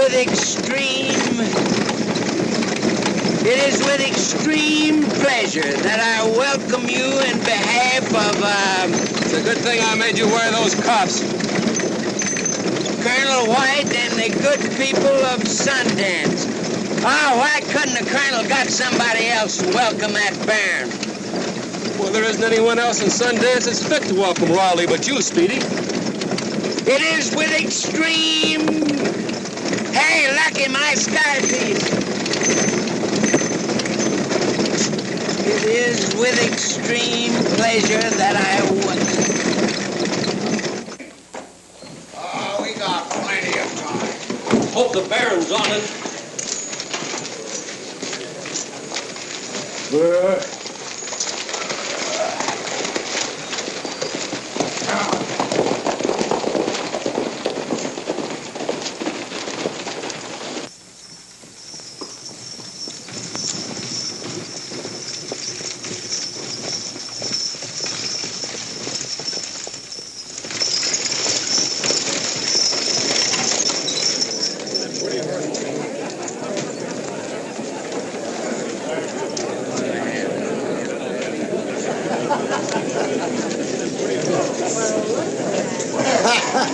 with extreme pleasure that I welcome you in behalf of, It's a good thing I made you wear those cuffs. Colonel White and the good people of Sundance. Oh, why couldn't the Colonel got somebody else to welcome that Baron? Well, there isn't anyone else in Sundance that's fit to welcome royalty but you, Speedy. It is with extreme... Hey, Lucky, my sky piece. It is with extreme pleasure that I Oh, we got plenty of time. Hope the Baron's on it.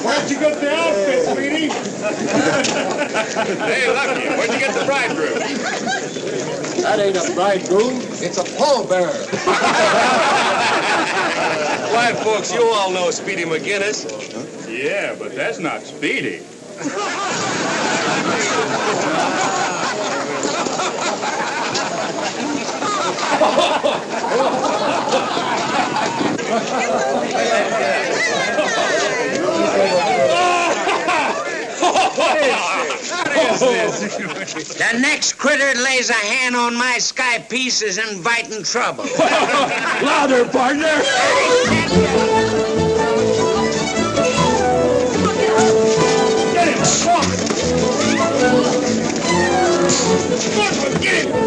Where'd you get the outfit, Speedy? Hey, Lucky, where'd you get the bridegroom? That ain't a bridegroom. It's a pallbearer. Why, folks, you all know Speedy McGinnis. Yeah, but that's not Speedy. The next critter that lays a hand on my sky piece is inviting trouble. Louder, partner. Get him! Come on! Get him!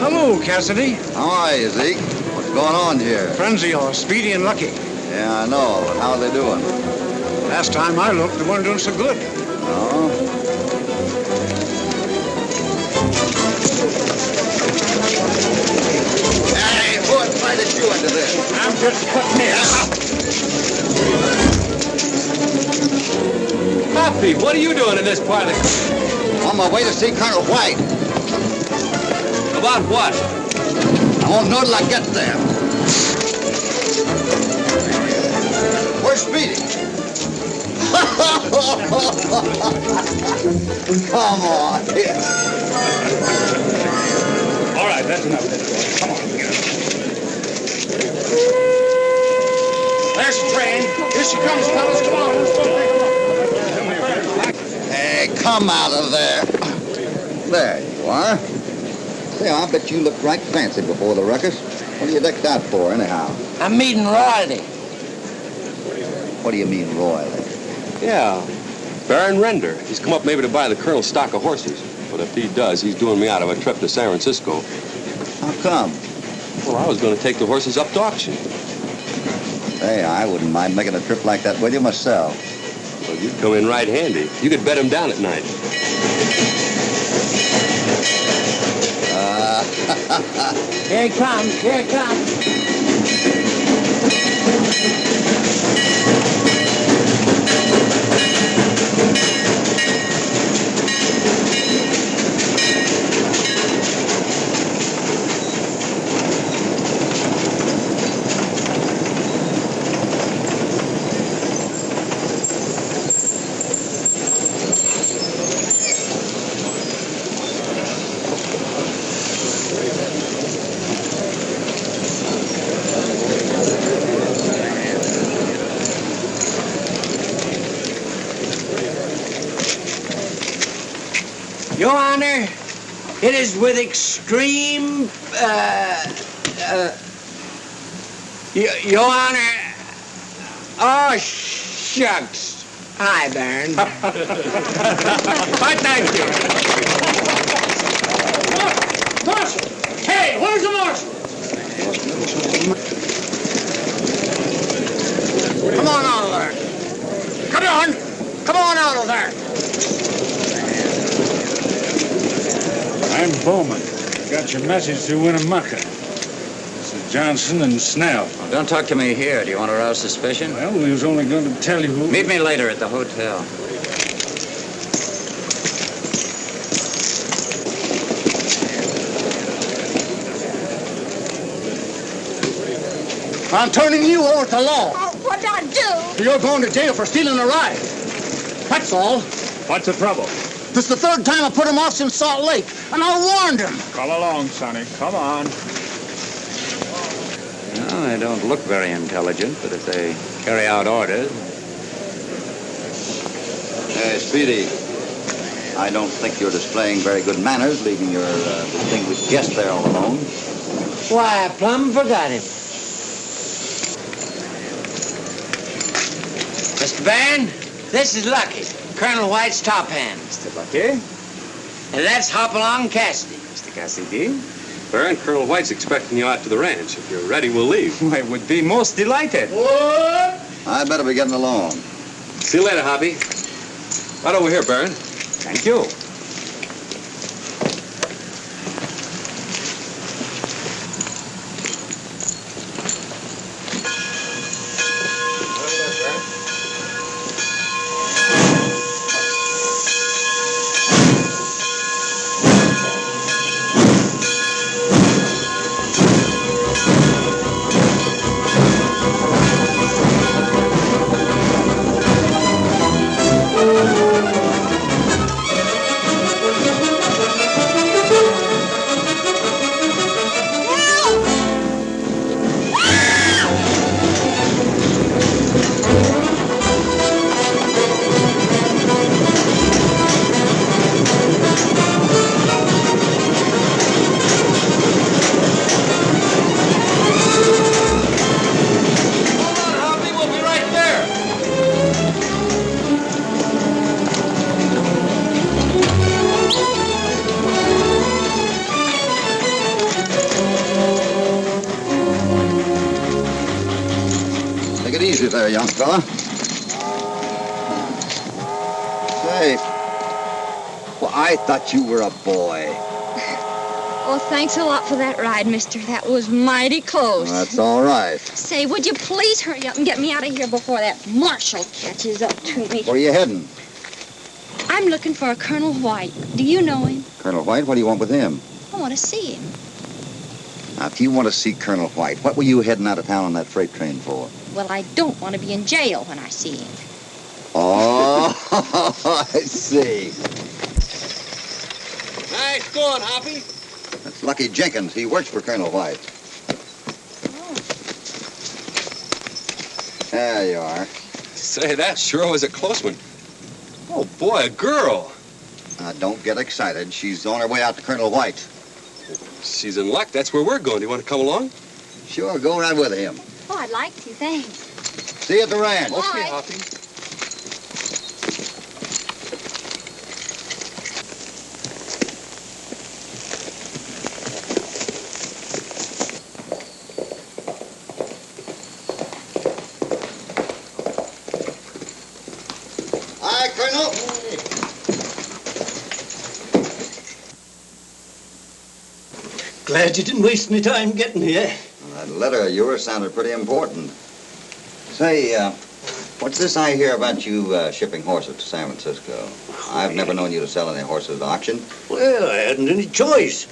Hello, Cassidy. How are you, Zeke? What's going on here? Friends of yours, Speedy and Lucky. Yeah, I know, but how are they doing? Last time I looked, they weren't doing so good. Oh? Hey, who invited you into this? I'm just cutting this. Hoppy, what are you doing in this part of the... On my way to see Colonel White. About what? I won't know till I get there. Where's Speedy? Come on. All right, that's enough. Come on, get him. There's the train. Here she comes, fellas. Come on, let's go take a look. Hey, come out of there. There you are. Say, I bet you looked right fancy before the ruckus. What are you decked out for, anyhow? I'm meeting royalty. What do you mean, royally? Yeah, Baron Rendor. He's come up maybe to buy the Colonel's stock of horses. But if he does, he's doing me out of a trip to San Francisco. How come? Well, I was going to take the horses up to auction. Hey, I wouldn't mind making a trip like that with you myself. Well, you'd come in right handy. You could bet him down at night. Here it comes, here it comes. Honor, it is with extreme, Your Honor, oh, shucks. Hi, Baron. Why, thank you. Marshal! Hey, where's the marshal? Come on out of there. Come on. Come on out of there. I'm Bowman. Got your message through Winnemucca. This is Johnson and Snell. Well, don't talk to me here. Do you want to arouse suspicion? Well, we was only going to tell you who... Meet me later at the hotel. I'm turning you over to law. Oh, what'd I do? You're going to jail for stealing a ride. That's all. What's the trouble? This is the third time I put him off since Salt Lake, and I warned him. Come along, Sonny. Come on. No, they don't look very intelligent, but if they carry out orders... Hey, Speedy. I don't think you're displaying very good manners, leaving your distinguished guest there all alone. Why, I plumb forgot him. Mr. Baron, this is Lucky, Colonel White's top hand. Mr. Lucky? And that's Hopalong Cassidy. Mr. Cassidy? Baron, Colonel White's expecting you out to the ranch. If you're ready, we'll leave. I would be most delighted. What? I'd better be getting along. See you later, Hoppy. Right over here, Baron. Thank you. There, young fella. Say, well, I thought you were a boy. Oh, thanks a lot for that ride, mister. That was mighty close. That's all right. Say, would you please hurry up and get me out of here before that marshal catches up to me? Where are you heading? I'm looking for a Colonel White. Do you know him? Colonel White? What do you want with him? I want to see him. Now, if you want to see Colonel White, what were you heading out of town on that freight train for? Well, I don't want to be in jail when I see him. Oh, I see. Nice going, Hoppy. That's Lucky Jenkins. He works for Colonel White. Oh. There you are. Say, that sure was a close one. Oh, boy, a girl. Now, don't get excited. She's on her way out to Colonel White. She's in luck. That's where we're going. Do you want to come along? Sure, go right with him. Oh, I'd like to, thanks. See you at the ranch. Okay, Bye. Hoppy. Hi, Colonel. Glad you didn't waste any time getting here. Well, that letter of yours sounded pretty important. Say, what's this I hear about you shipping horses to San Francisco? I've never known you to sell any horses at auction. Well, I hadn't any choice.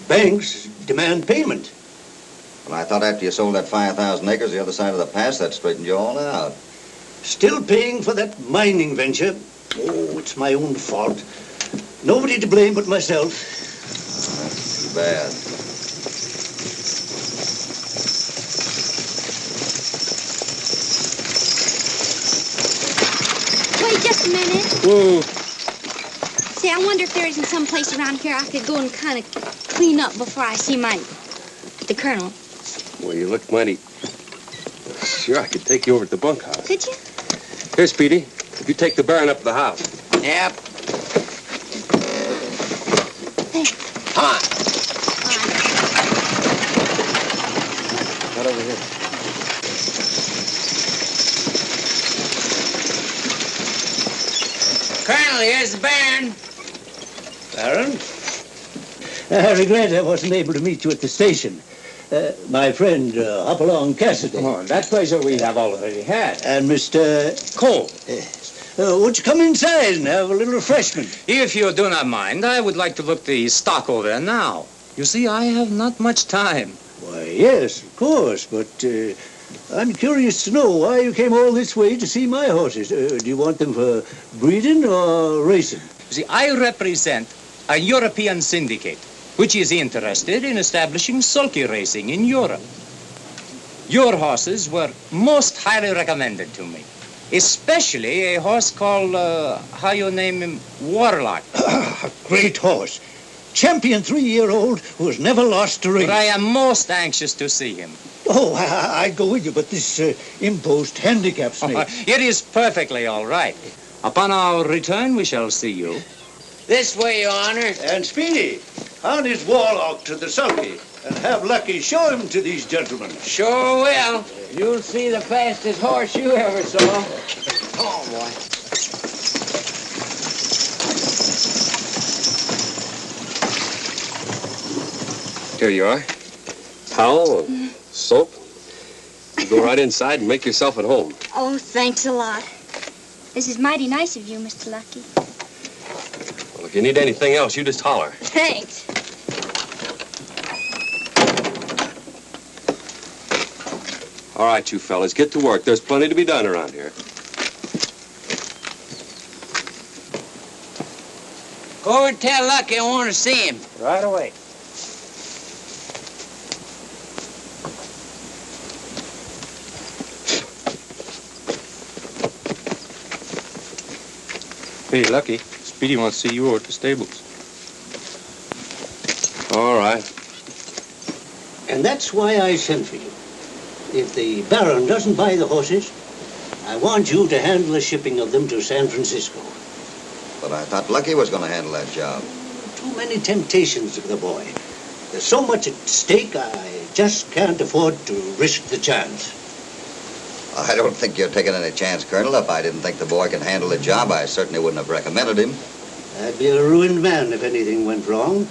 Banks demand payment. Well, I thought after you sold that 5,000 acres the other side of the pass, that straightened you all out. Still paying for that mining venture. Oh, it's my own fault. Nobody to blame but myself. That's too bad. Wait just a minute. Whoa. See, I wonder if there isn't some place around here I could go and kind of clean up before I see the colonel. Well, you look mighty... Sure, I could take you over to the bunkhouse. Could you? Here, Speedy. If you take the Baron up to the house. Yep. Thanks. Come on. Right over here. Colonel, here's the Baron. Baron? I regret I wasn't able to meet you at the station. My friend, Hopalong Cassidy. Oh, that pleasure we have already had. And Mr. Cole. Won't you come inside and have a little refreshment? If you do not mind, I would like to look the stock over now. You see, I have not much time. Why, yes, of course, but I'm curious to know why you came all this way to see my horses. Do you want them for breeding or racing? You see, I represent a European syndicate, which is interested in establishing sulky racing in Europe. Your horses were most highly recommended to me, especially a horse called, how you name him, Warlock. A great horse. Champion 3-year-old who has never lost a race. But I am most anxious to see him. Oh, I'd go with you, but this impost handicaps me. It is perfectly all right. Upon our return, we shall see you. This way, Your Honor. And Speedy, hand his Warlock to the sulky and have Lucky show him to these gentlemen. Sure will. You'll see the fastest horse you ever saw. Oh, boy. Here you are. Towel, soap. You go right inside and make yourself at home. Oh, thanks a lot. This is mighty nice of you, Mr. Lucky. Well, if you need anything else, you just holler. Thanks. All right, you fellas, get to work. There's plenty to be done around here. Go over and tell Lucky I want to see him. Right away. Hey, Lucky. Speedy wants to see you over at the stables. All right. And that's why I sent for you. If the Baron doesn't buy the horses, I want you to handle the shipping of them to San Francisco. But I thought Lucky was going to handle that job. Too many temptations of the boy. There's so much at stake, I just can't afford to risk the chance. I don't think you're taking any chance, Colonel. If I didn't think the boy could handle the job, I certainly wouldn't have recommended him. I'd be a ruined man if anything went wrong.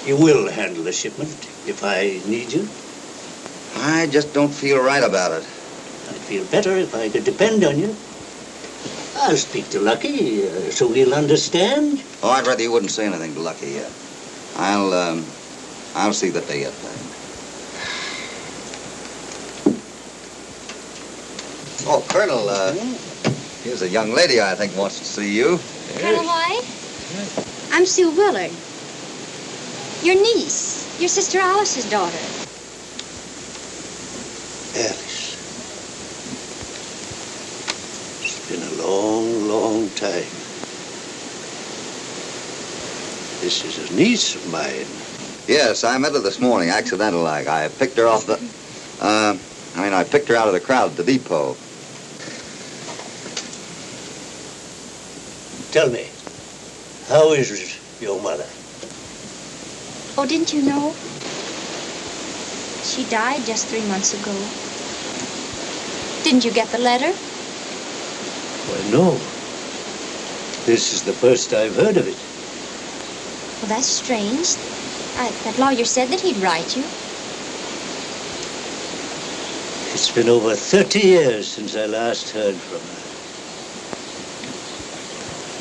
You will handle the shipment if I need you. I just don't feel right about it. I'd feel better if I could depend on you. I'll speak to Lucky so he'll understand. Oh, I'd rather you wouldn't say anything to Lucky yet. I'll see that they get that. Oh, Colonel, here's a young lady I think wants to see you. Colonel White? I'm Sue Willard. Your niece. Your sister Alice's daughter. Alice. It's been a long, long time. This is a niece of mine. Yes, I met her this morning, accidental like. I picked her off the... I picked her out of the crowd at the depot. Tell me, how is your mother? Oh, didn't you know? She died just 3 months ago. Didn't you get the letter? Well, no. This is the first I've heard of it. Well, that's strange. That lawyer said that he'd write you. It's been over 30 years since I last heard from her.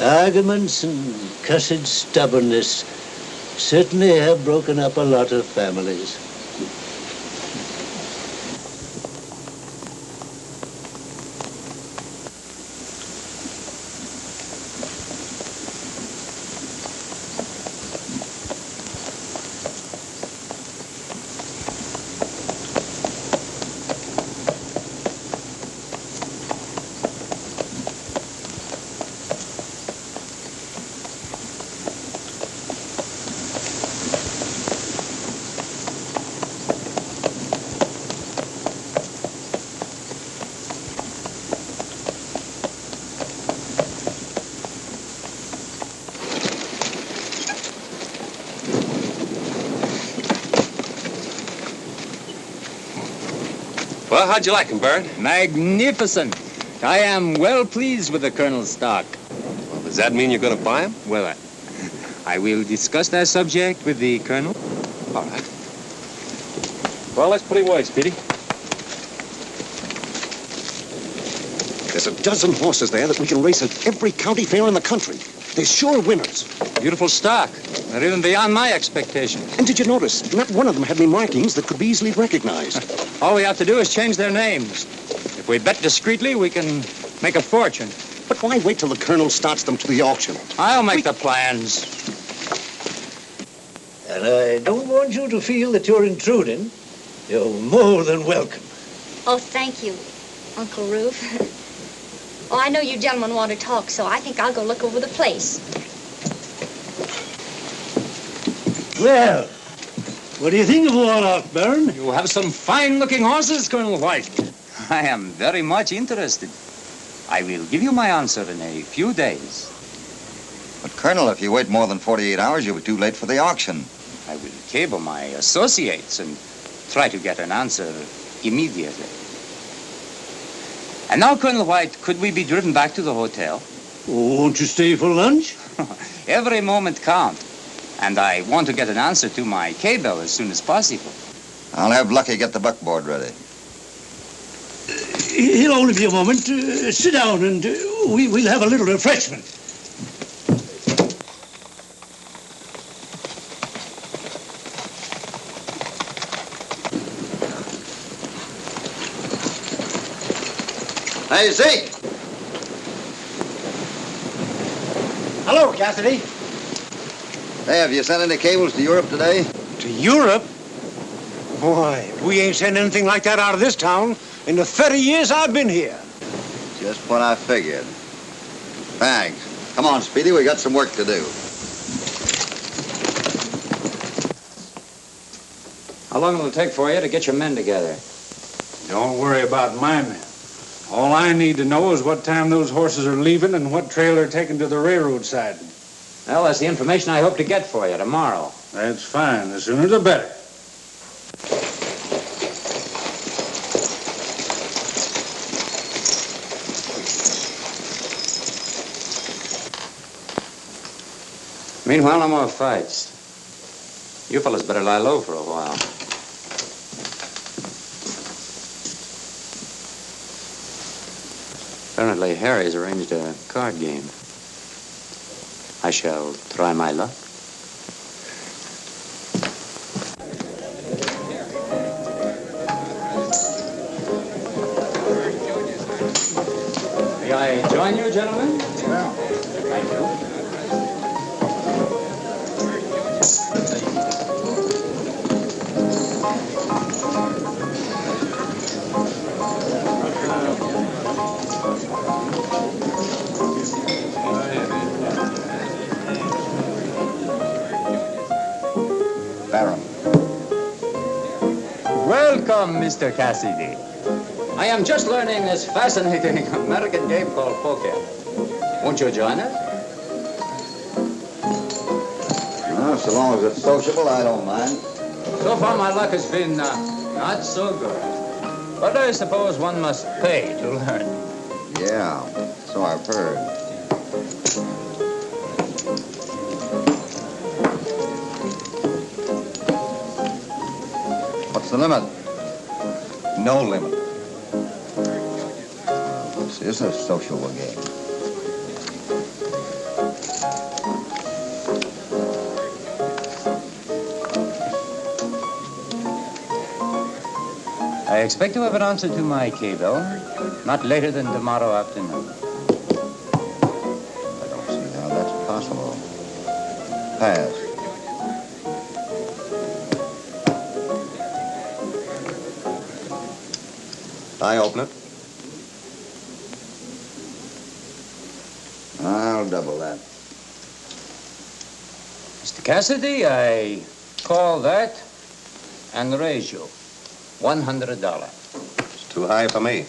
Arguments and cussed stubbornness certainly have broken up a lot of families. Well, how'd you like him, Baron? Magnificent. I am well pleased with the Colonel's stock. Well, does that mean you're going to buy him? Well, I will discuss that subject with the Colonel. All right. Well, let's put him away, Speedy. There's a dozen horses there that we can race at every county fair in the country. They're sure winners. Beautiful stock. They're even beyond my expectations. And did you notice, not one of them had any markings that could be easily recognized. All we have to do is change their names. If we bet discreetly, we can make a fortune. But why wait till the Colonel starts them to the auction? I'll make the plans. And I don't want you to feel that you're intruding. You're more than welcome. Oh, thank you, Uncle Roof. Oh, I know you gentlemen want to talk, so I think I'll go look over the place. Well, what do you think of Warlock, Baron? You have some fine-looking horses, Colonel White. I am very much interested. I will give you my answer in a few days. But, Colonel, if you wait more than 48 hours, you'll be too late for the auction. I will cable my associates and try to get an answer immediately. And now, Colonel White, could we be driven back to the hotel? Oh, won't you stay for lunch? Every moment counts. And I want to get an answer to my cable as soon as possible. I'll have Lucky get the buckboard ready. He'll only be a moment. Sit down and we'll have a little refreshment. Hey, Zeke! Hello, Cassidy. Hey, have you sent any cables to Europe today? To Europe? Boy, we ain't sent anything like that out of this town in the 30 years I've been here. Just what I figured. Thanks. Come on, Speedy, we got some work to do. How long will it take for you to get your men together? Don't worry about my men. All I need to know is what time those horses are leaving and what trail they're taking to the railroad side. Well, that's the information I hope to get for you tomorrow. That's fine. The sooner the better. Meanwhile, no more fights. You fellas better lie low for a while. Apparently, Harry's arranged a card game. I shall try my luck. May I join you, gentlemen? Well, Thank you. Baron. Welcome, Mr. Cassidy. I am just learning this fascinating American game called poker. Won't you join us? Well, so long as it's sociable, I don't mind. So far, my luck has been not so good. But I suppose one must pay to learn. Yeah, so I've heard. What's the limit? No limit. This is a social game. I expect to have an answer to my cable not later than tomorrow afternoon. I don't see how that's possible. Pass. I open it. I'll double that. Mr. Cassidy, I call that and raise you $100. It's too high for me.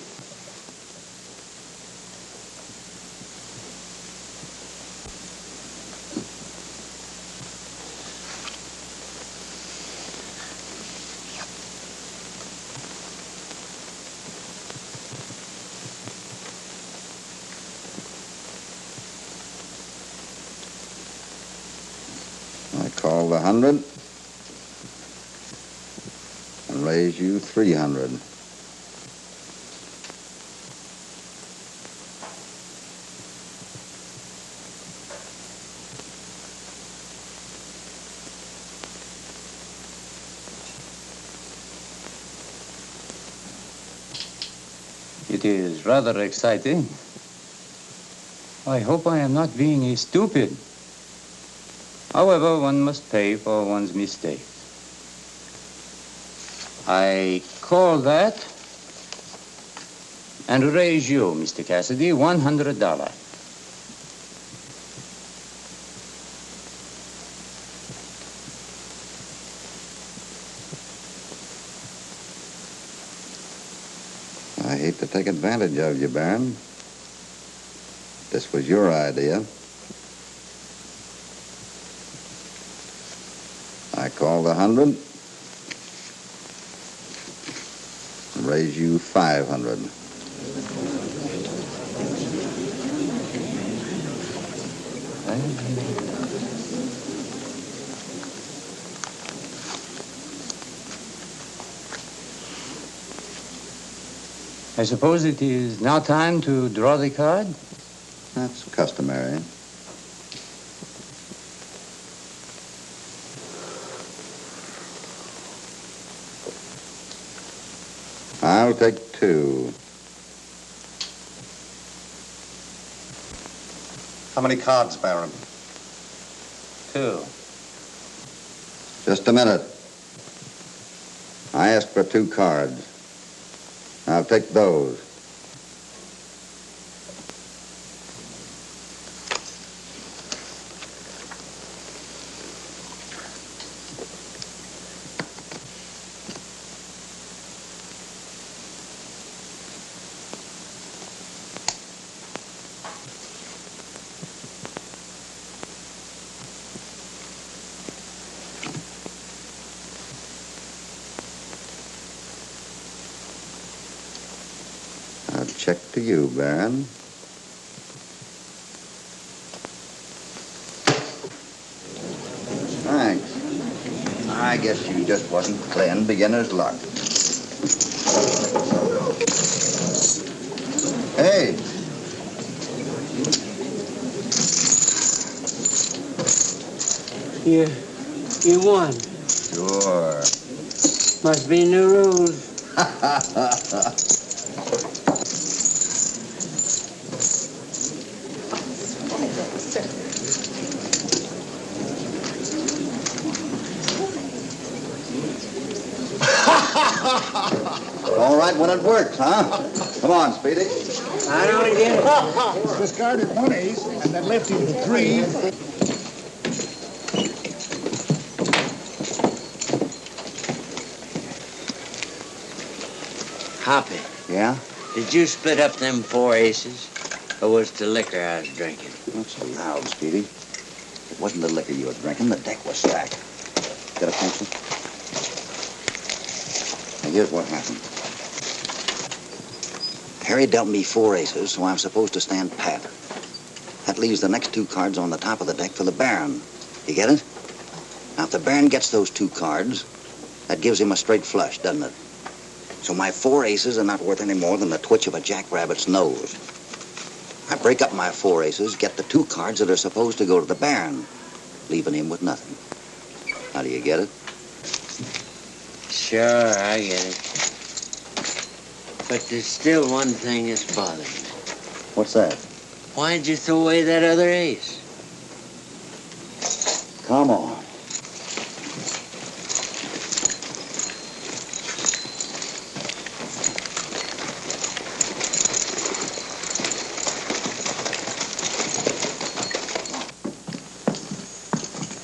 I call the 100 and raise you 300. It is rather exciting. I hope I am not being a stupid. However, one must pay for one's mistakes. I call that and raise you, Mr. Cassidy, $100. I hate to take advantage of you, Baron. This was your idea. I call the 100 and raise you 500. I suppose it is now time to draw the card? That's customary. I'll take 2. How many cards, Baron? 2. Just a minute. I asked for 2 cards. I'll take those. I'll check to you, Baron. Thanks. I guess you just wasn't playing beginner's luck. Hey. You won. Sure. Must be new rules. All right when it works, huh? Come on, Speedy. I don't get it. It's discarded 1 ace, and that left him 3. Hoppy, Yeah? did you split up them 4 aces? Or was it the liquor I was drinking? Not so loud, Speedy. It wasn't the liquor you were drinking. The deck was stacked. Get a pencil? Now, here's what happened. Harry dealt me 4 aces, so I'm supposed to stand pat. That leaves the next 2 cards on the top of the deck for the Baron. You get it? Now, if the Baron gets those 2 cards, that gives him a straight flush, doesn't it? So my 4 aces are not worth any more than the twitch of a jackrabbit's nose. I break up my 4 aces, get the 2 cards that are supposed to go to the Baron, leaving him with nothing. How do you get it? Sure, I get it. But there's still one thing that's bothering me. What's that? Why'd you throw away that other ace? Come on.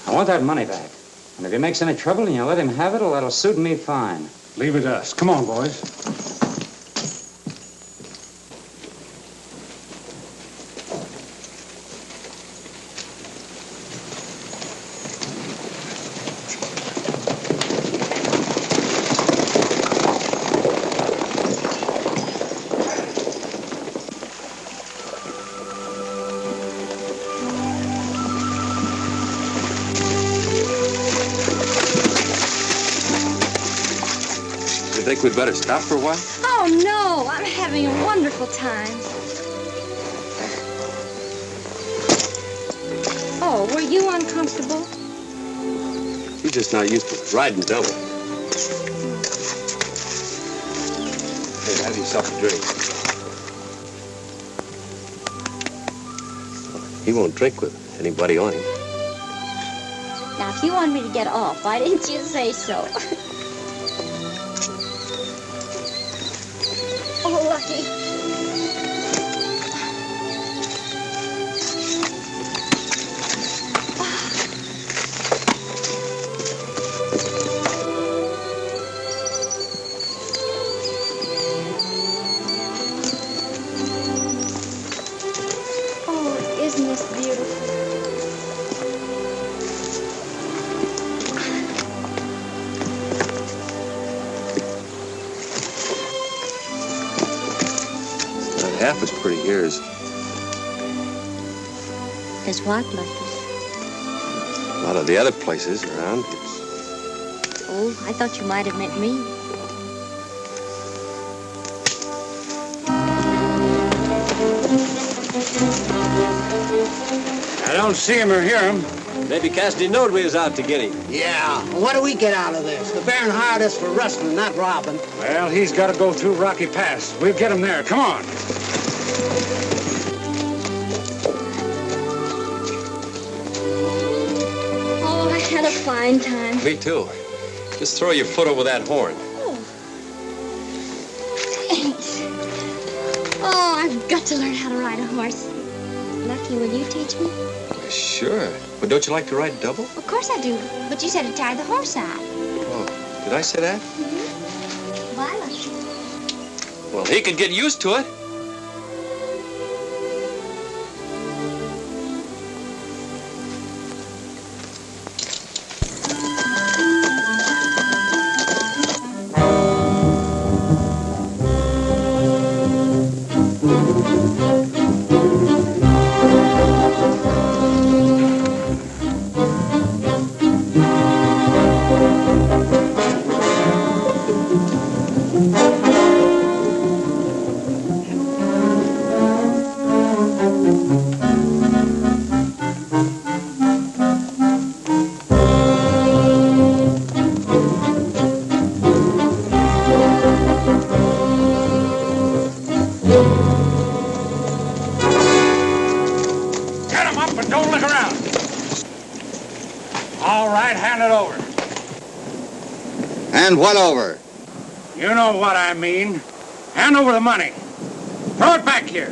I want that money back. And if he makes any trouble and you let him have it, well, that'll suit me fine. Leave it to us. Come on, boys. Think we'd better stop for a while? Oh, no. I'm having a wonderful time. Oh, were you uncomfortable? You're just not used to riding double. Here, have yourself a drink. He won't drink with anybody on him. Now, if you wanted me to get off, why didn't you say so? Oh, Lucky. Oh, isn't this beautiful? Half as pretty here as... As what, Lucky? a lot of the other places around. Oh, I thought you might have meant me. I don't see him or hear him. Maybe Cassidy knowed we was out to get him. Yeah. What do we get out of this? The Baron hired us for rustling, not robbing. Well, he's got to go through Rocky Pass. We'll get him there. Come on. Oh, I had a fine time. Me too. Just throw your foot over that horn. Oh. Thanks. Oh, I've got to learn how to ride a horse. Lucky, will you teach me? Sure. But don't you like to ride double? Of course I do. But you said to tire the horse out. Oh, did I say that? Mm-hmm. Bye, Lucky. Well, he could get used to it. Hand what over? You know what I mean. Hand over the money. Throw it back here.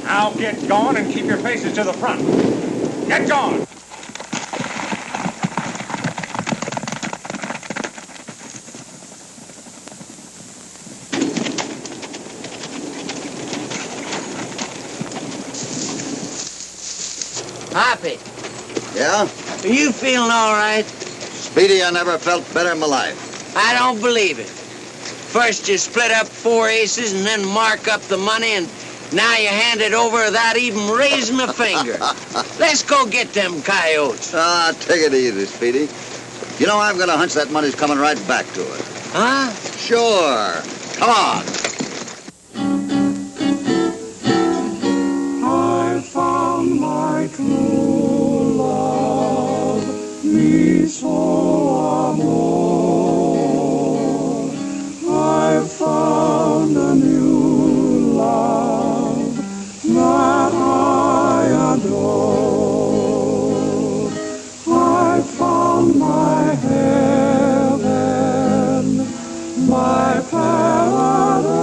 Now get going and keep your faces to the front. Get going. Hoppy. Yeah? Are you feeling all right? Speedy, I never felt better in my life. I don't believe it. First you split up 4 aces and then mark up the money, and now you hand it over without even raising a finger. Let's go get them coyotes. Ah, take it easy, Speedy. You know, I've got a hunch that money's coming right back to us. Huh? Sure. Come on. I found my true love, mi solo amor. I found a new love that I adore. I found my heaven, my paradise.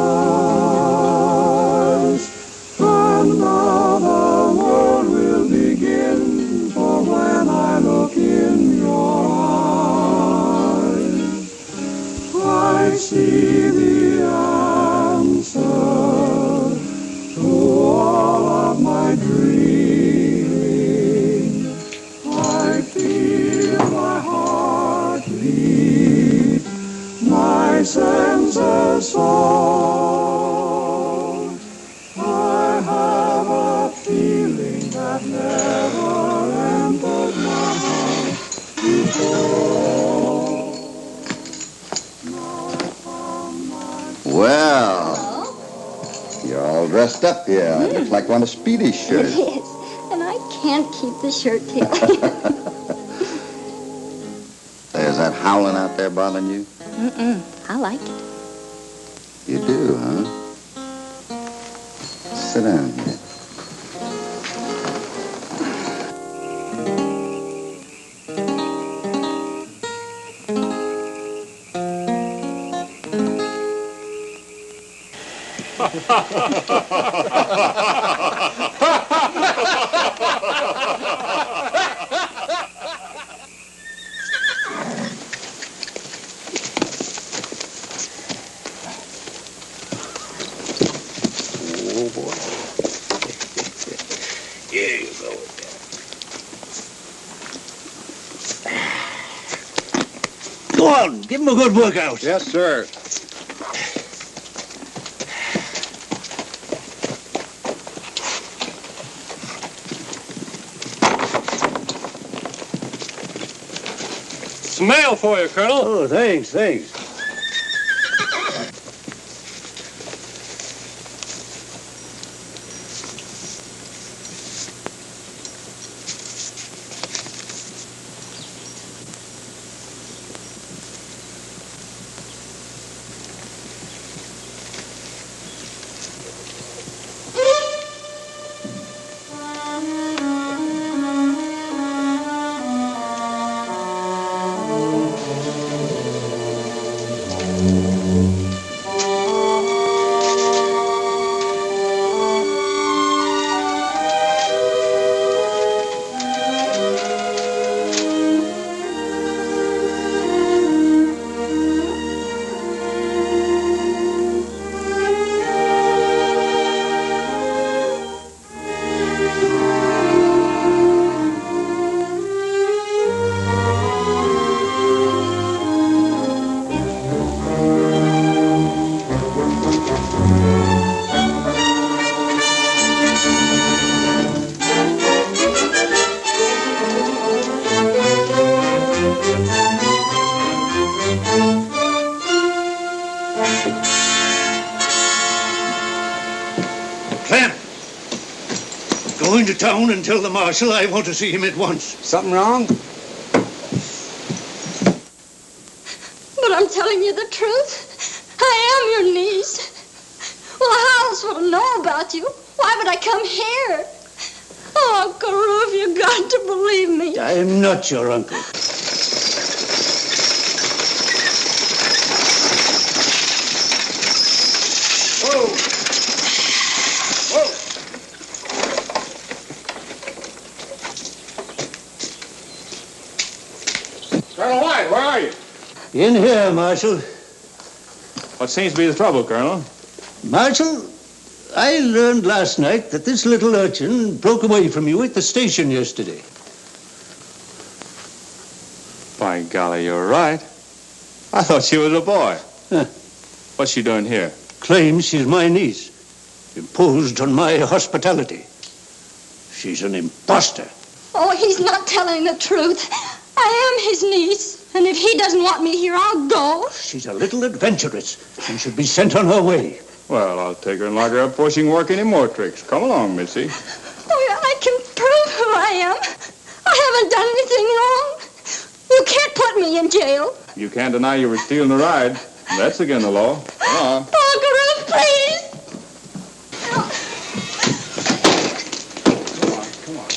You're all dressed up, yeah. It looks like one of Speedy's shirts. It is. And I can't keep the shirt tail. Say, is that howling out there bothering you? Mm-mm. I like it. You do, huh? Sit down here. Oh, boy. Here you go. Go on, give him a good workout. Yes, sir. Some mail for you, Colonel. Oh, thanks. Go into town and tell the marshal I want to see him at once. Something wrong? But I'm telling you the truth. I am your niece. Well, how else would I know about you? Why would I come here? Oh, Uncle Rube, you got to believe me. I'm not your uncle. Colonel White, where are you? In here, Marshal. What seems to be the trouble, Colonel? Marshal, I learned last night that this little urchin broke away from you at the station yesterday. By golly, you're right. I thought she was a boy. Huh. What's she doing here? Claims she's my niece. Imposed on my hospitality. She's an imposter. Oh, he's not telling the truth. I am his niece, and if he doesn't want me here, I'll go. She's a little adventuress and should be sent on her way. Well, I'll take her and lock her up before she can work any more tricks. Come along, Missy. Oh, yeah, I can prove who I am. I haven't done anything wrong. You can't put me in jail. You can't deny you were stealing a ride. That's against the law. Come on. Uncle Ruth, please. Come on.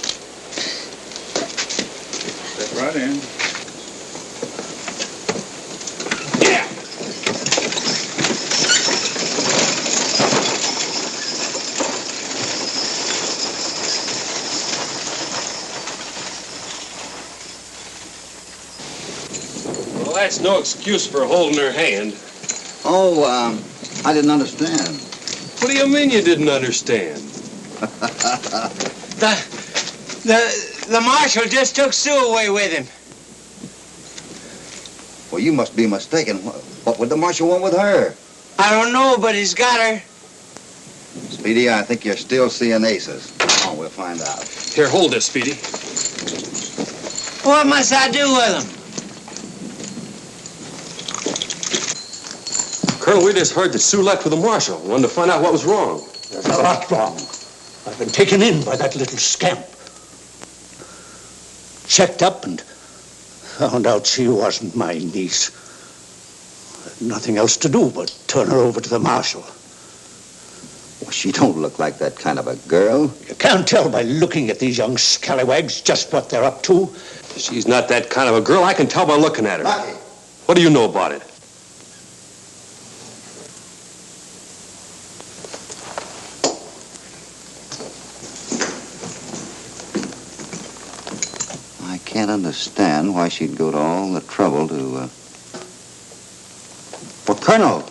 Step right in. Yeah. Well, that's no excuse for holding her hand. Oh, I didn't understand. What do you mean you didn't understand? The marshal just took Sue away with him. Well, you must be mistaken. What would the marshal want with her? I don't know, but he's got her. Speedy, I think you're still seeing aces. Oh, we'll find out. Here, hold this, Speedy. What must I do with him? Colonel, we just heard that Sue left with the marshal. Wanted to find out what was wrong. There's a lot wrong. I've been taken in by that little scamp. Checked up and found out she wasn't my niece. Nothing else to do but turn her over to the marshal. Well, she don't look like that kind of a girl. You can't tell by looking at these young scallywags just what they're up to. She's not that kind of a girl. I can tell by looking at her. Lucky. What do you know about it? I can't understand why she'd go to all the trouble to, Well, Colonel.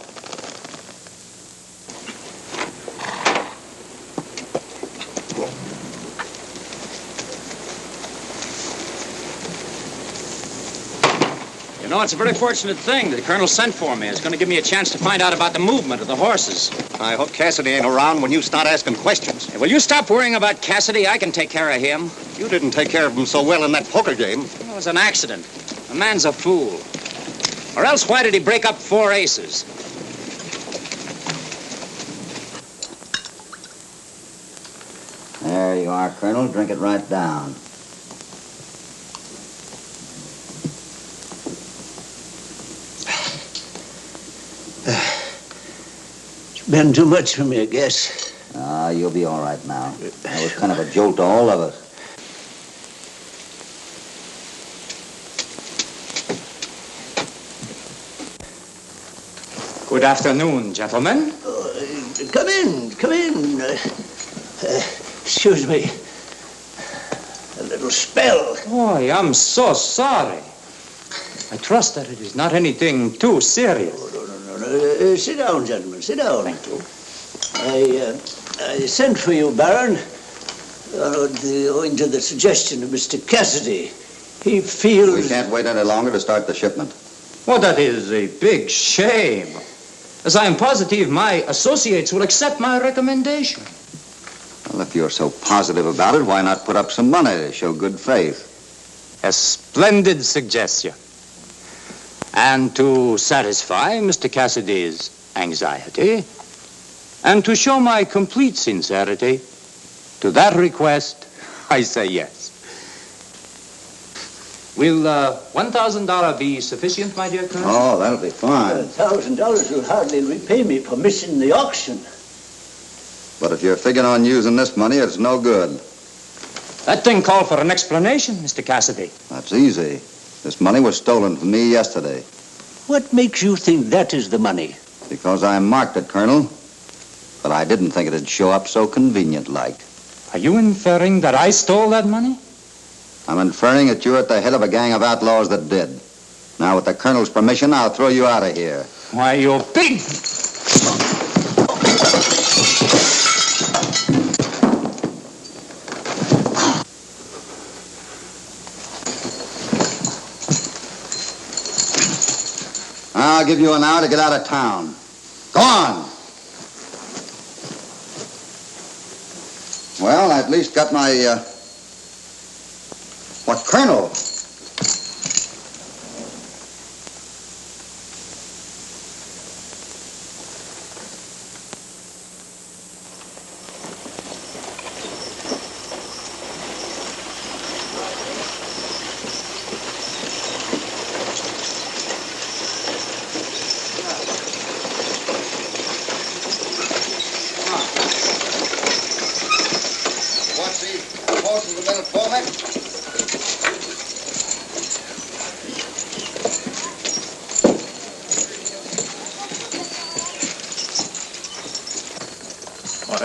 You know, it's a very fortunate thing that the Colonel sent for me. It's going to give me a chance to find out about the movement of the horses. I hope Cassidy ain't around when you start asking questions. Hey, will you stop worrying about Cassidy? I can take care of him. You didn't take care of him so well in that poker game. It was an accident. The man's a fool. Or else why did he break up 4 aces? There you are, Colonel. Drink it right down. It's been too much for me, I guess. Ah, you'll be all right now. That was kind of a jolt to all of us. Good afternoon, gentlemen. Come in, come in. Excuse me. A little spell. Oh, I'm so sorry. I trust that it is not anything too serious. No. Sit down, gentlemen, sit down. Thank you. I sent for you, Baron, owing to the suggestion of Mr. Cassidy. He feels... We can't wait any longer to start the shipment. Well, that is a big shame, as I am positive my associates will accept my recommendation. Well, if you're so positive about it, why not put up some money to show good faith? A splendid suggestion. And to satisfy Mr. Cassidy's anxiety, and to show my complete sincerity, to that request, I say yes. Will $1,000 be sufficient, my dear Colonel? Oh, that'll be fine. $1,000 will hardly repay me for missing the auction. But if you're figuring on using this money, it's no good. That thing called for an explanation, Mr. Cassidy. That's easy. This money was stolen from me yesterday. What makes you think that is the money? Because I marked it, Colonel. But I didn't think it'd show up so convenient-like. Are you inferring that I stole that money? I'm inferring that you're at the head of a gang of outlaws that did. Now, with the Colonel's permission, I'll throw you out of here. Why, you big... I'll give you an hour to get out of town. Go on. Well, I at least got my, What, Colonel?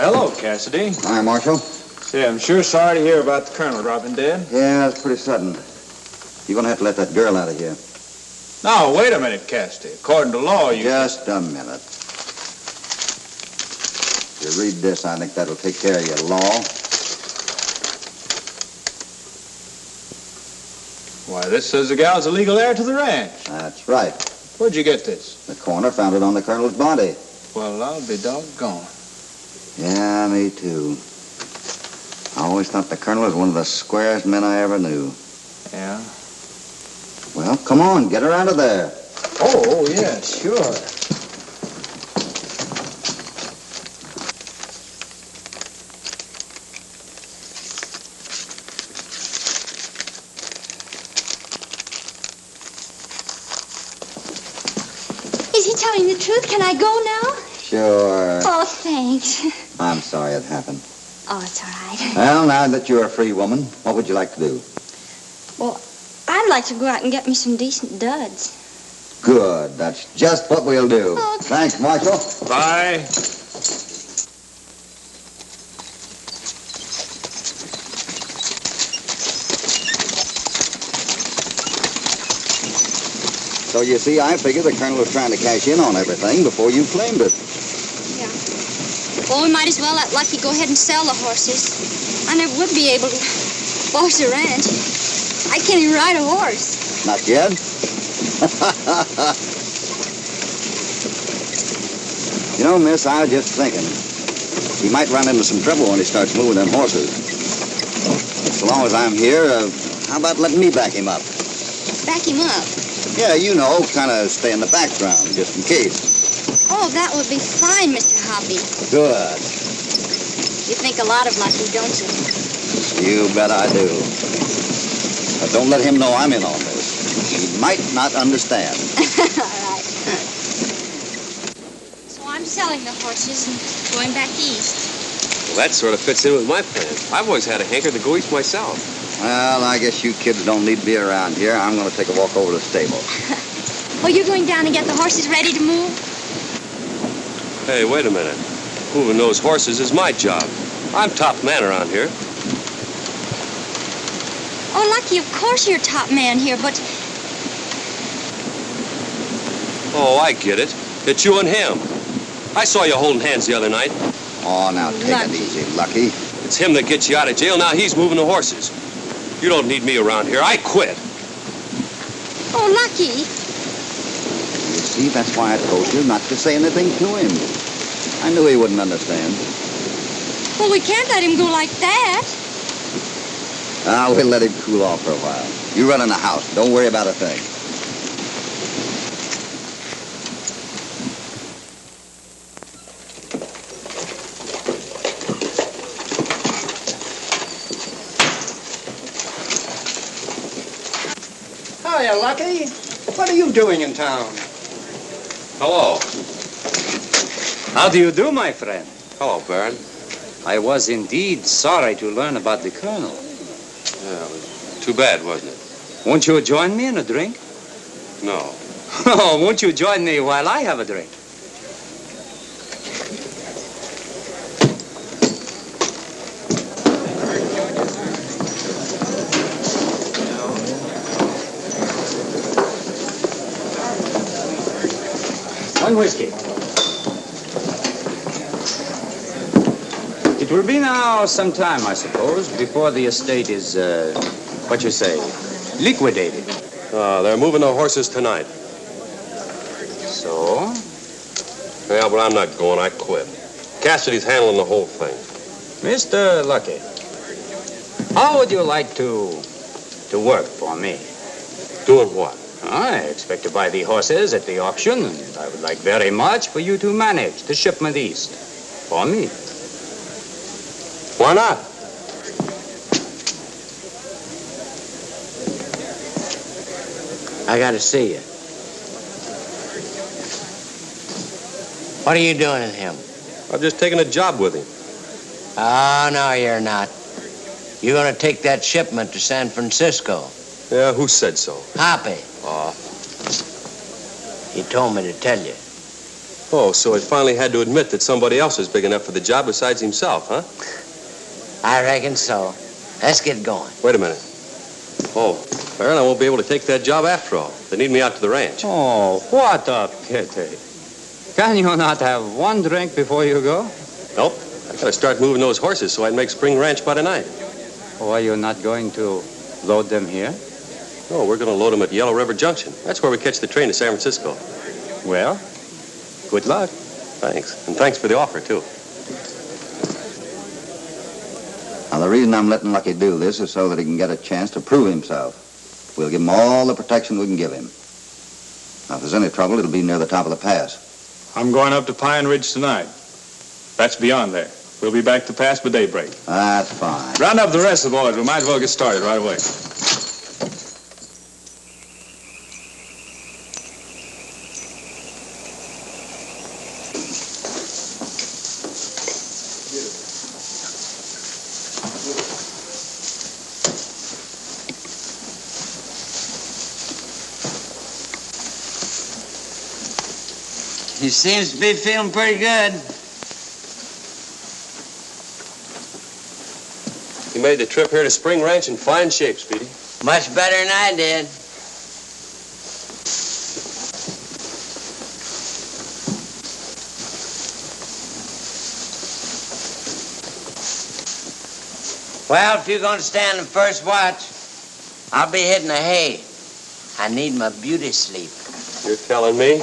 Hello, Cassidy. Hi, Marshal. Say, I'm sure sorry to hear about the Colonel dropping dead. Yeah, that's pretty sudden. You're gonna have to let that girl out of here. Now, wait a minute, Cassidy. According to law, you... Just a minute. If you read this, I think that'll take care of your law. Why, this says the gal's a legal heir to the ranch. That's right. Where'd you get this? The coroner found it on the Colonel's body. Well, I'll be doggone. Yeah, me too. I always thought the Colonel was one of the squarest men I ever knew. Yeah? Well, come on, get her out of there. Oh, yeah, sure. telling the truth. Can I go now? Sure. Oh, thanks. I'm sorry it happened. Oh, it's all right. Well, now that you're a free woman, what would you like to do? Well, I'd like to go out and get me some decent duds. Good. That's just what we'll do. Oh, Thanks, Marshal. Bye. So you see, I figured the Colonel was trying to cash in on everything before you claimed it. Yeah. Well, we might as well let Lucky go ahead and sell the horses. I never would be able to boss a ranch. I can't even ride a horse. Not yet? You know, miss, I was just thinking. He might run into some trouble when he starts moving them horses. So long as I'm here, how about letting me back him up? Back him up? Yeah, you know, kind of stay in the background, just in case. Oh, that would be fine, Mr. Hoppy. Good. You think a lot of Lucky, don't you? You bet I do. But don't let him know I'm in on this. He might not understand. All right. So I'm selling the horses and going back east. Well, that sort of fits in with my plan. I've always had a hanker to go east myself. Well, I guess you kids don't need to be around here. I'm going to take a walk over to the stable. Well, you're going down and get the horses ready to move? Hey, wait a minute. Moving those horses is my job. I'm top man around here. Oh, Lucky, of course you're top man here, but... Oh, I get it. It's you and him. I saw you holding hands the other night. Oh, now take it easy, Lucky. It's him that gets you out of jail. Now he's moving the horses. You don't need me around here. I quit. Oh, Lucky. You see, that's why I told you not to say anything to him. I knew he wouldn't understand. Well, we can't let him go like that. We'll let him cool off for a while. You run in the house. Don't worry about a thing. Hiya, Lucky. What are you doing in town? Hello. How do you do, my friend? Hello, Baron. I was indeed sorry to learn about the Colonel. Yeah, it was too bad, wasn't it? Won't you join me in a drink? No. Oh, won't you join me while I have a drink? One whiskey. It will be now some time, I suppose, before the estate is, what you say, liquidated. They're moving the horses tonight. So? Yeah, but I'm not going. I quit. Cassidy's handling the whole thing. Mr. Lucky, how would you like to work for me? Doing what? I expect to buy the horses at the auction, and I would like very much for you to manage the shipment east for me. Why not? I gotta see you. What are you doing with him? I'm just taking a job with him. Oh, no, you're not. You're gonna take that shipment to San Francisco. Yeah, who said so? Hoppy. Oh. He told me to tell you. Oh, so he finally had to admit that somebody else is big enough for the job besides himself, huh? I reckon so. Let's get going. Wait a minute. Oh, Baron, I won't be able to take that job after all. They need me out to the ranch. Oh, what a pity. Can you not have one drink before you go? Nope. I gotta start moving those horses so I'd make Spring Ranch by tonight. Oh, are you not going to load them here? No, we're gonna load them at Yellow River Junction. That's where we catch the train to San Francisco. Well, good luck. Thanks. And thanks for the offer, too. Now, the reason I'm letting Lucky do this is so that he can get a chance to prove himself. We'll give him all the protection we can give him. Now, if there's any trouble, it'll be near the top of the pass. I'm going up to Pine Ridge tonight. That's beyond there. We'll be back to pass by daybreak. That's fine. Round up the rest of the boys. We might as well get started right away. He seems to be feeling pretty good. He made the trip here to Spring Ranch in fine shape, Speedy. Much better than I did. Well, if you're going to stand the first watch, I'll be hitting the hay. I need my beauty sleep. You're telling me?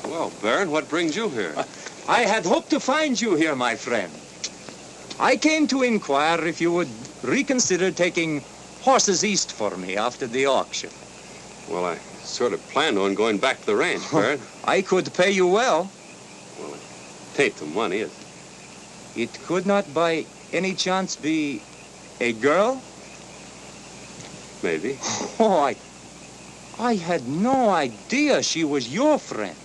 Well, Baron, what brings you here? I had hoped to find you here, my friend. I came to inquire if you would reconsider taking horses east for me after the auction. Well, I sort of planned on going back to the ranch, Baron. I could pay you well. Well, it ain't the money, is it? It could not by any chance be a girl? Maybe. Oh, I had no idea she was your friend.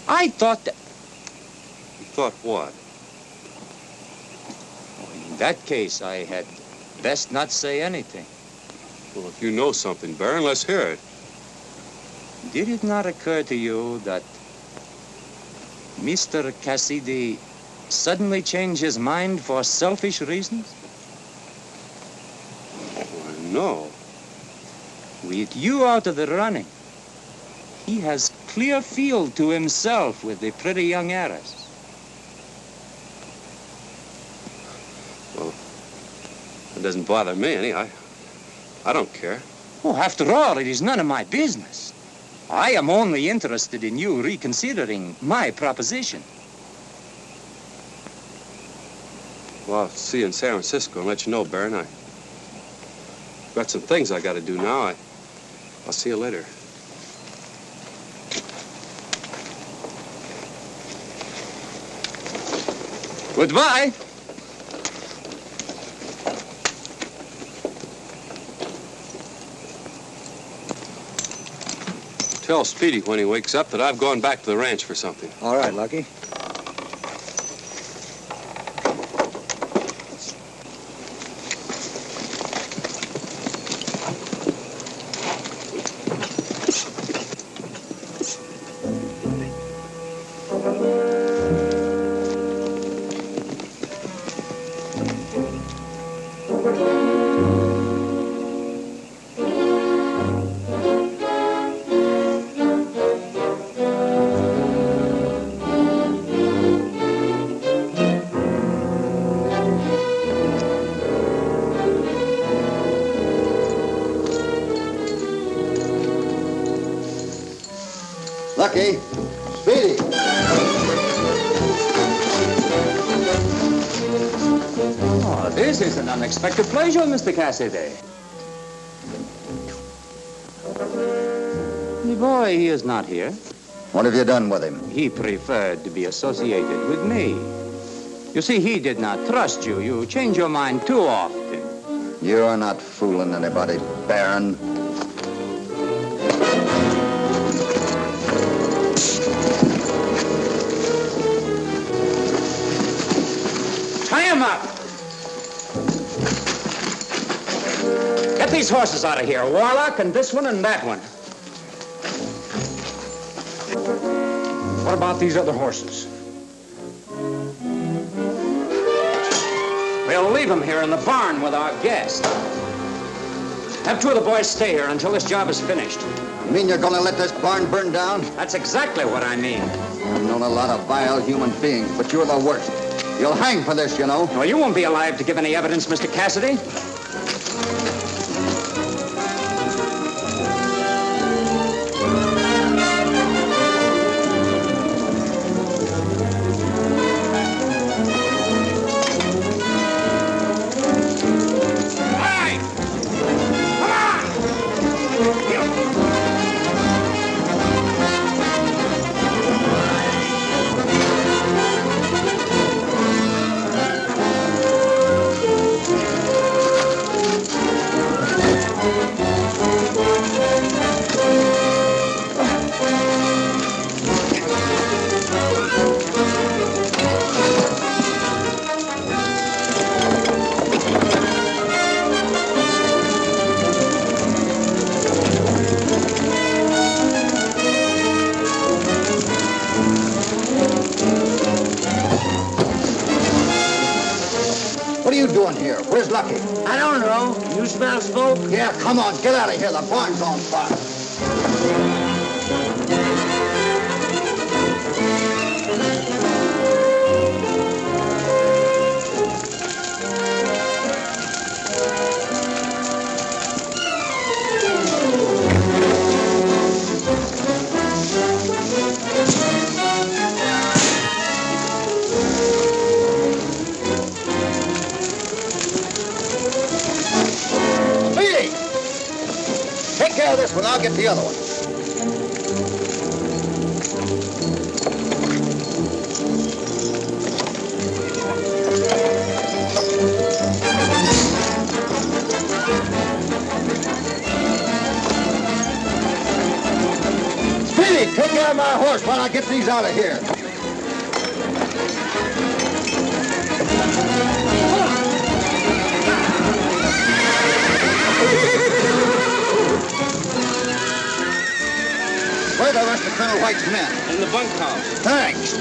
I thought that... You thought what? In that case, I had best not say anything. Well, if you know something, Baron, let's hear it. Did it not occur to you that Mr. Cassidy suddenly changed his mind for selfish reasons? Well, no. With you out of the running, he has clear field to himself with the pretty young heiress. Well, it doesn't bother me any. I don't care. Oh, after all, it is none of my business. I am only interested in you reconsidering my proposition. Well, I'll see you in San Francisco and let you know, Baron. I've got some things I got to do now. I'll see you later. Goodbye. Tell Speedy when he wakes up that I've gone back to the ranch for something. All right, Lucky. Lucky, Speedy. Oh, this is an unexpected pleasure, Mr. Cassidy. The boy, he is not here. What have you done with him? He preferred to be associated with me. You see, he did not trust you. You change your mind too often. You're not fooling anybody, Baron. Tie him up! Get these horses out of here, Warlock, and this one and that one. What about these other horses? We'll leave them here in the barn with our guest. Have two of the boys stay here until this job is finished. You mean you're gonna let this barn burn down? That's exactly what I mean. I've known a lot of vile human beings, but you're the worst. You'll hang for this, you know. Well, you won't be alive to give any evidence, Mr. Cassidy. doing here? Where's Lucky? I don't know. You smell smoke? Yeah, come on, get out of here. The barn's on fire. Take care of this one, I'll get the other one. Speedy, take care of my horse while I get these out of here. Where are the rest of Colonel White's men? In the bunkhouse. Thanks.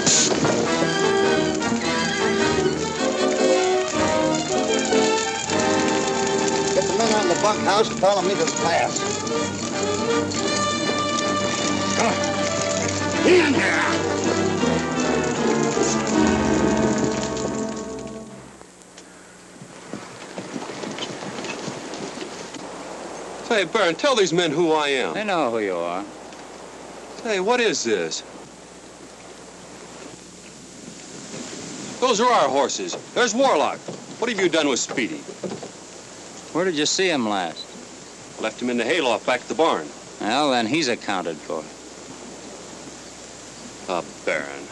Get the men out in the bunkhouse and tell them meet us fast. In here! Say, Baron, tell these men who I am. They know who you are. Hey, what is this? Those are our horses. There's Warlock. What have you done with Speedy? Where did you see him last? Left him in the hayloft back at the barn. Well, then he's accounted for. Baron.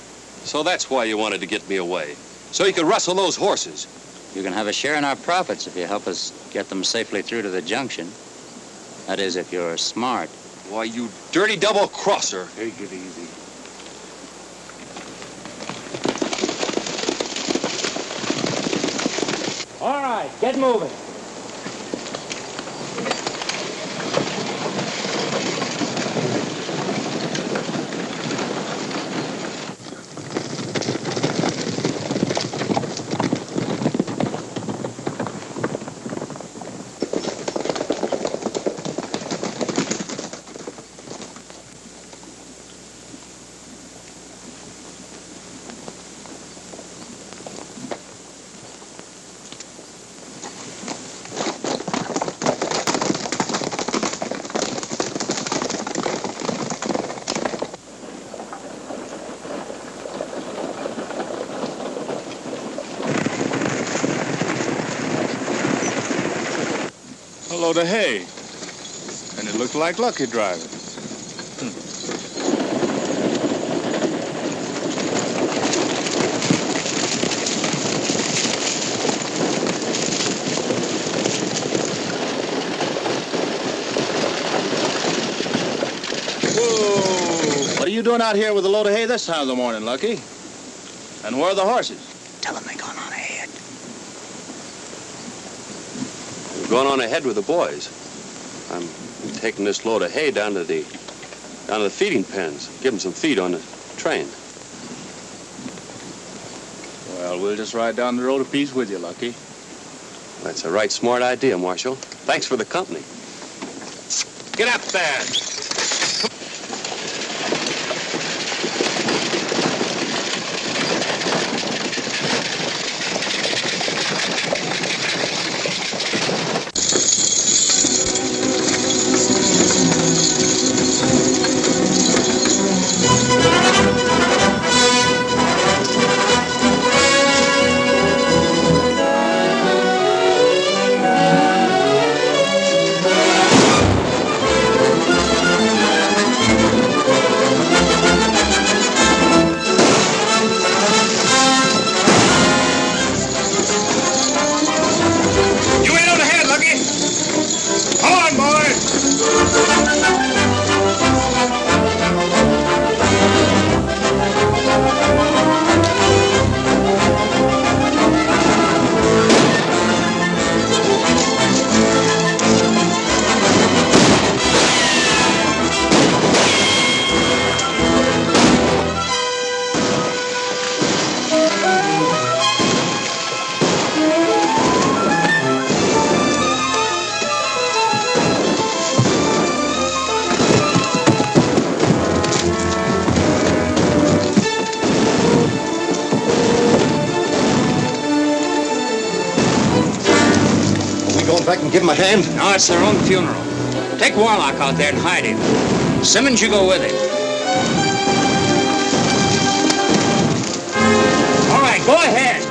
So that's why you wanted to get me away. So you could rustle those horses. You can have a share in our profits if you help us get them safely through to the junction. That is, if you're smart. Why, you dirty double-crosser. Take it easy. All right, get moving. Load of hay. And it looked like Lucky driving. Whoa! What are you doing out here with a load of hay this time of the morning, Lucky? And where are the horses? Tell them they're gone on ahead. Going on ahead with the boys. I'm taking this load of hay down to the feeding pens. Give them some feed on the train. Well, we'll just ride down the road a piece with you, Lucky. That's a right smart idea, Marshal. Thanks for the company. Get up there! back and give him a hand? No, it's their own funeral. Take Warlock out there and hide him. Simmons, you go with him. All right, go ahead.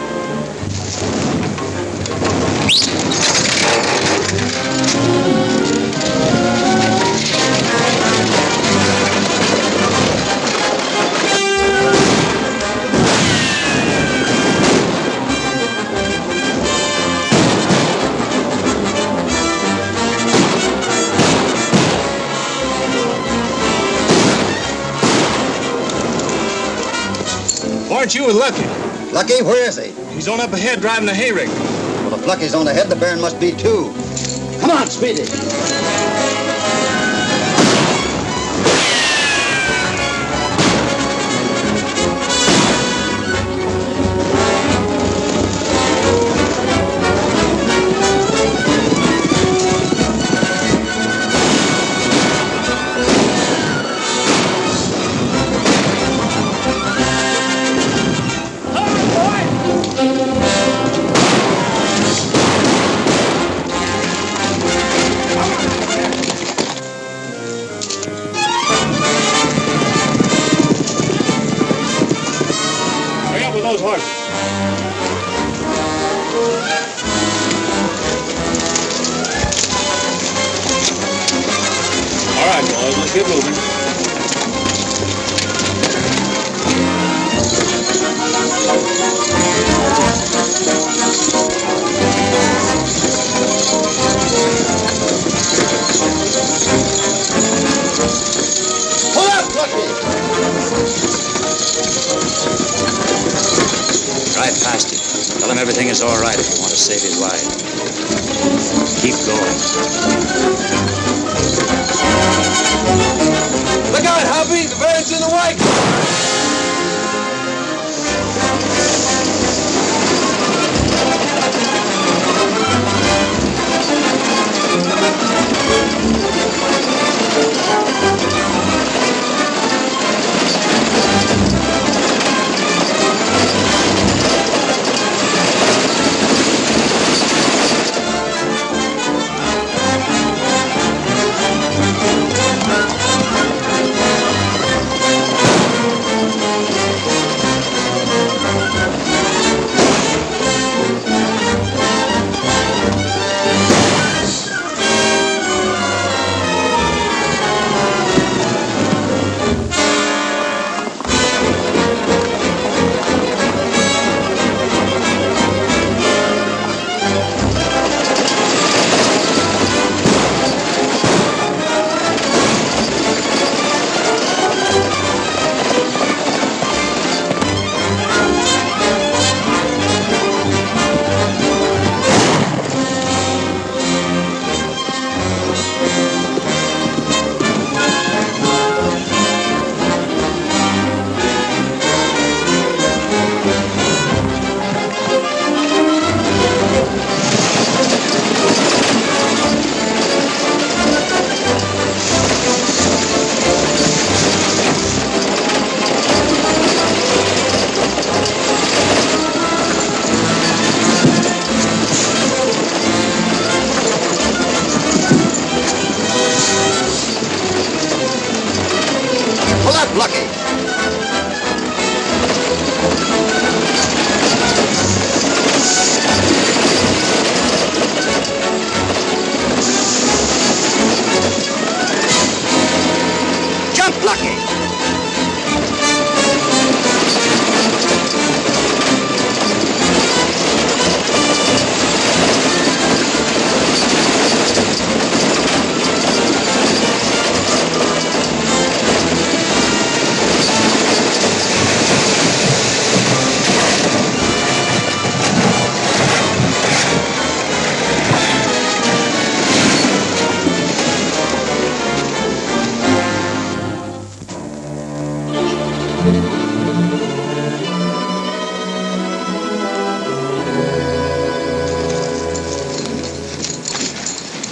Aren't you with Lucky? Lucky, where is he? He's on up ahead driving the hay rig. Well, if Lucky's on ahead, the Baron must be too. Come on, Speedy. Those horses. All right, boys, let's get moving. Pull up, Lucky! Drive past him. Tell him everything is all right if you want to save his life. Keep going. Look out, Hoppy! The Baron's in the wagon!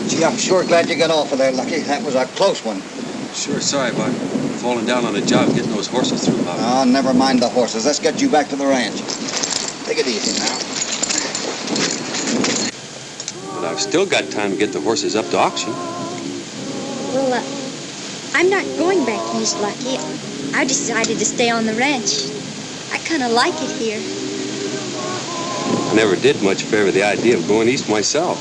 Gee, I'm sure glad you got off of there, Lucky. That was a close one. Sure sorry about falling down on the job getting those horses through, Bob. Oh, never mind the horses. Let's get you back to the ranch. Take it easy now. But I've still got time to get the horses up to auction. Well, I'm not going back east, Lucky. I decided to stay on the ranch. I kind of like it here. I never did much favor the idea of going east myself.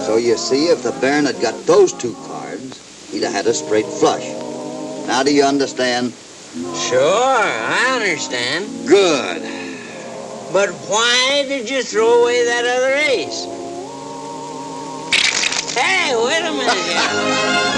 So you see, if the Baron had got those 2 cards, he'd have had a straight flush. Now do you understand? Sure, I understand. Good. But why did you throw away that other ace? Hey, wait a minute here.